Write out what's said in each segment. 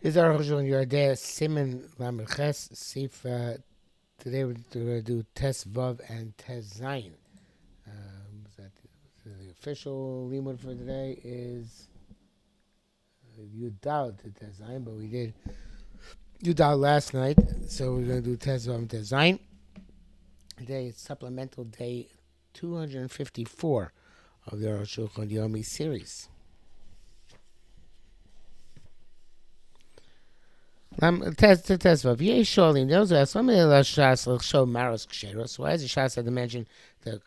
Is Arukh HaShulchan your day? Simon Lamerches Sif. Today we're going to do Tes Vav and Tes Zayin. The official limud for today is Yudal to Tes Zayin, but we did Yudal last night, so we're going to do Tes Vav and Tes Zayin. Today is supplemental day 254 of the Arukh HaShulchan Yomi series. Tesvav. Yesholim. Those are some of the Shas show Maros Ksheros. Why is the Shas had to mention the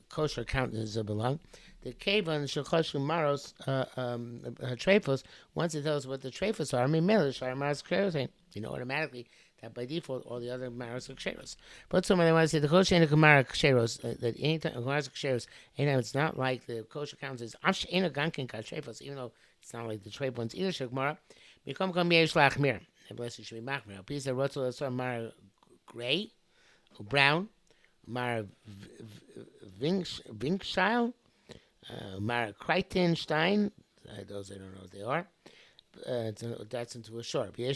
kosher countenance of belong? The Kavan Shechoshu Maros Trefos. Once it tells what the Trefos are, I mean, Melish are Maros Ksheros. You know automatically that by default all the other Maros are Ksheros. But some of them want to say the kosher and the Kamara Ksheros. That anytime Maros Ksheros, anytime it's not like the kosher countenance. Amsh Ena Gankin Trefos, even though it's not like the Tref ones either. Shekmara. Become Kamiesh Lachmir. Bless you should be machmir. A piece of rotzol mara gray, brown, mara vinkshile, mara kreitenstein. Those I don't know what they are. That's into a short. They're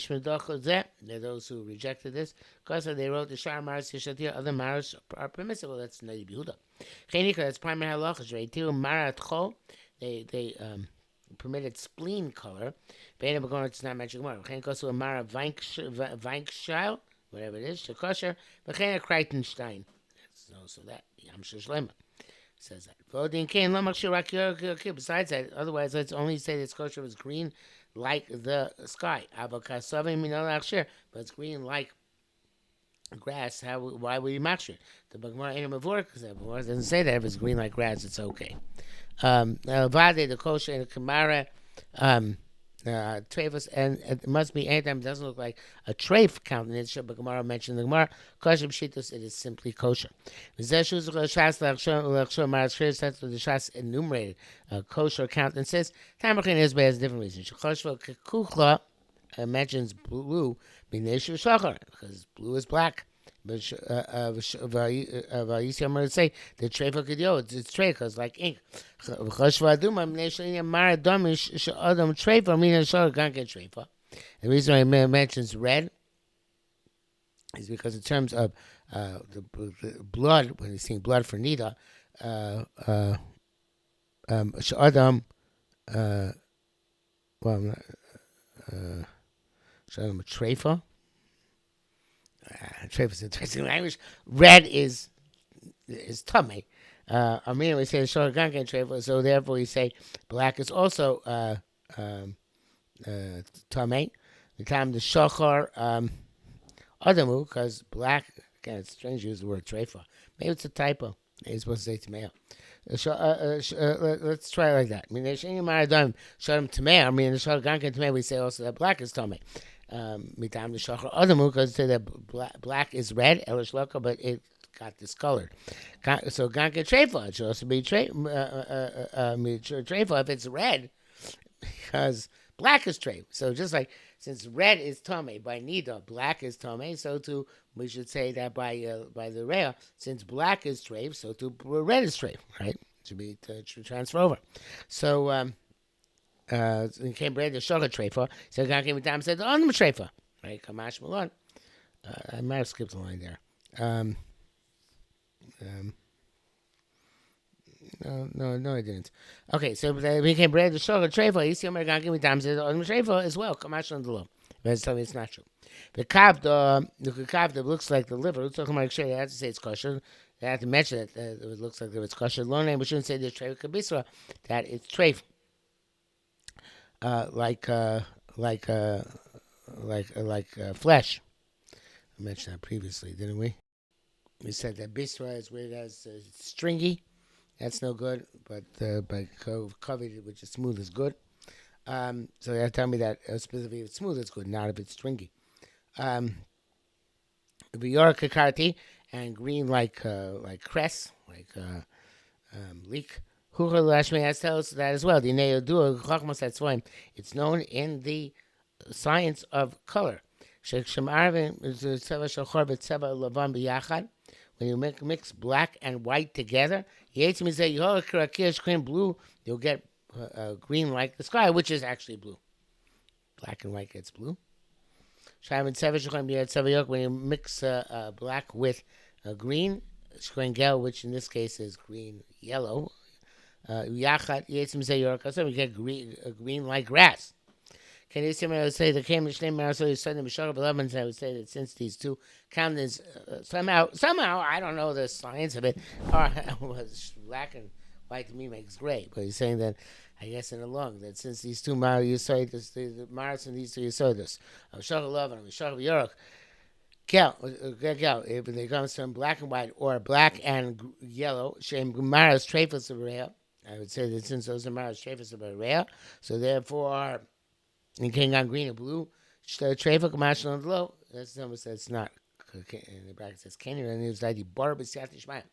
those who rejected this because they wrote the shar maras yishatir. Other maras are permissible. That's Nadi Yehuda. Chenika. That's primary halachas. Right? Tiru mara tchol. They permitted spleen color. Beta Begorn, it's not mentioned more. V'chein goes to a Mara Vankshile, whatever it is, Shekosher, V'chein a Kreitenstein. So that, Yamshir Shlema says that. Vodin Kain, Lomach Shirak. Besides that, otherwise, let's only say this kosher was green like the sky. Avokasovim Minol Akshir, but it's green like grass. Why would you machshir? The Bagmar ain't a mavur, because the Bagmar doesn't say that. If it's green like grass, it's okay. Vade, the kosher, and the kamara, treifus, and it must be anytime it doesn't look like a treif countenance. But Gemara mentioned the Gemara kosher b'shitus, it is simply kosher. That's what the Shas enumerated kosher countenances. Tamachin is has different reasons. Kuchla mentions blue, because blue is black. But Vayisiyam say the treifa kidyo, it's treifa because like ink. The reason why he mentions red is because in terms of the blood, when he's seeing blood for Nida, Shadam, well, Shadam treifa. Treif is interesting language. Red is tummy. Armenia we say the short gangan treif, so therefore we say black is also tummy. The time the shachar adamu, because black, again it's strange to use the word treifa. Maybe it's a typo. Maybe it's supposed to say tameo. Let's try it like that. I mean, the sheni maradam shalom tamei. I mean, the short gangan tamei we say also that black is tummy. Mitam the shachar adamu, because it said that black is red, elish loka, but it got discolored. So ganka treifa, it should also be treifa if it's red, because black is treif. So just like since red is tame by nida, black is tame, so too we should say that by the rea, since black is treif, so too red is treif, right? To be to transfer over. So it came bread the sugar treifa. So God came down and said on the treifa, right? Kamash malon. I might have skipped a line there. No, I didn't. Okay, so we became bread the sugar treifa. You see, God came down and said on the treifa as well. Kamash on the law. But tell me it's not true. The kav that looks like the liver. Let's talk about They have to say it's kosher. They have to mention that it looks like it's kosher. Lo name, we shouldn't say the treifa kabisra, that it's treif. Like flesh. I mentioned that previously, didn't we? We said that bisra is where it has stringy. That's no good, but covered, which is smooth, is good. So they tell me that specifically if it's smooth, it's good, not if it's stringy. V'yor kakarti, and green like cress, like leek. Huchel Lashmi has tells us that as well. It's known in the science of color. When you mix black and white together, blue, you'll get green like the sky, which is actually blue. black and white gets blue. When you mix black with green, Schrengel, which in this case is green yellow, Yachat Yetzim Zayorka, we get green like grass. Can you see me? I would say the Cambridge name also is Sunday Mishaka Belovans. I would say that since these two countenance somehow I don't know the science of it, or was black and white to me makes gray. But he's saying that I guess in the long that since these two Yisoidus, the Maris and these two Yisoidus, Mishaka Love and Mishaka York, if it comes from black and white or black and yellow, Shem Maris Trefus of Rea. I would say that since those are Maris Trefus of Rea, so therefore. And king on green and blue, traffic marshal on the low. That's number says not. In the bracket says Kenny, and it was like the bar b'siyat shmaya.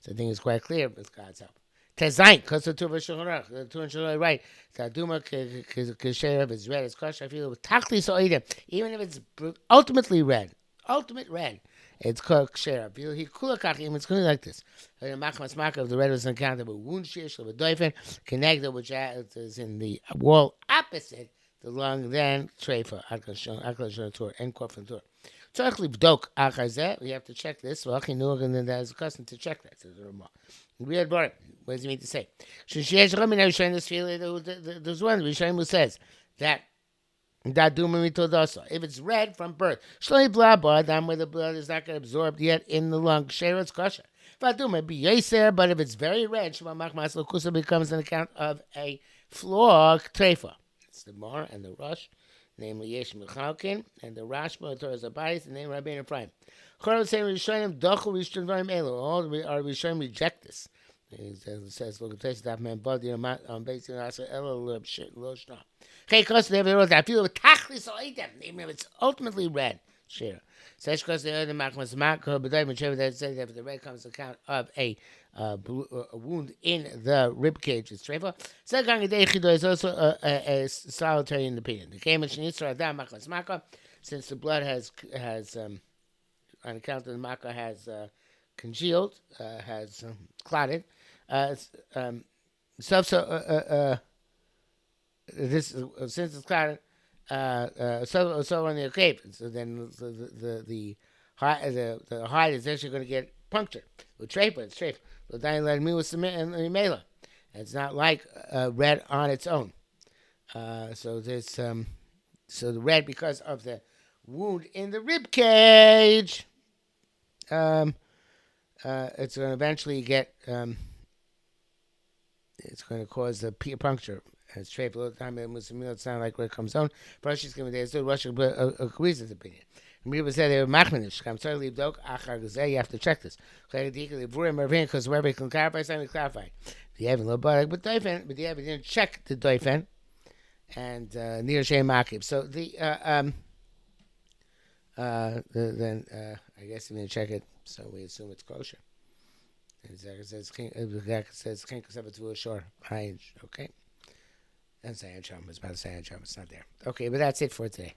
So I think it's quite clear with God's help. Tezayin, because the two v'shulchan the two and right. Taduma k'sherev is red. It's kosher. I feel with tachli so'idim, even if it's ultimately red, ultimate red. It's called k'sherev. He kulakach even it's going like this. The machmas makav the red was encountered with wound shish of a doifen connected which is in the wall opposite. The long then treifa aklashon tour and kofin tour. Tzarich livdok achar we have to check this. And then there's a custom to check that. Weird word. What does he mean to say? There's one Rishonim who says that if it's red from birth, shloi blabad, then where the blood is not going to absorb yet in the lung, sheretz kosher. Vaduma be yaser, but if it's very red, shema machmas lokusa becomes an account of a flaw treifa. It's the Mar and the Rush, namely Yesh Mechalkin, and the Rashba, Torah Zabayis, the name Rabbi Ephraim. Chorah saying Rishonim Dochel Rishon Varim Elu. All our Rishonim reject this. It says, look at this, that man, body on base in Asa Elo Loshna. Hey, because they have I feel with Tachlis Oidem, even if it's ultimately red. Share. Says because the other Machmas Makho, but I would say that the red comes account of a wound in the rib cage. It's treifa. Second is also a solitary independent. The came Adam Machmas Makho, since the blood has on account of the Makho has congealed, has clotted. This since it's clotted. So on the cave, so then the hide is actually going to get punctured. With treifa, it's treifa. It's not like red on its own. So this so the red because of the wound in the rib cage. It's going to eventually get. It's going to cause a puncture. It's straight below the time it's not like where it comes on. Russia's going to be there. Russia agrees with the opinion. Reba said they were machminish. I'm sorry, leave dog. You have to check this. Because wherever you can clarify something, clarify. The Evan Lobarak, but the Evan didn't check the doifen and near Shem Makib. So then I guess he didn't check it, so we assume it's kosher. And it says king to a shore. Okay. And Sayan Chum is about Sayan Chum. It's not there. Okay, but that's it for today.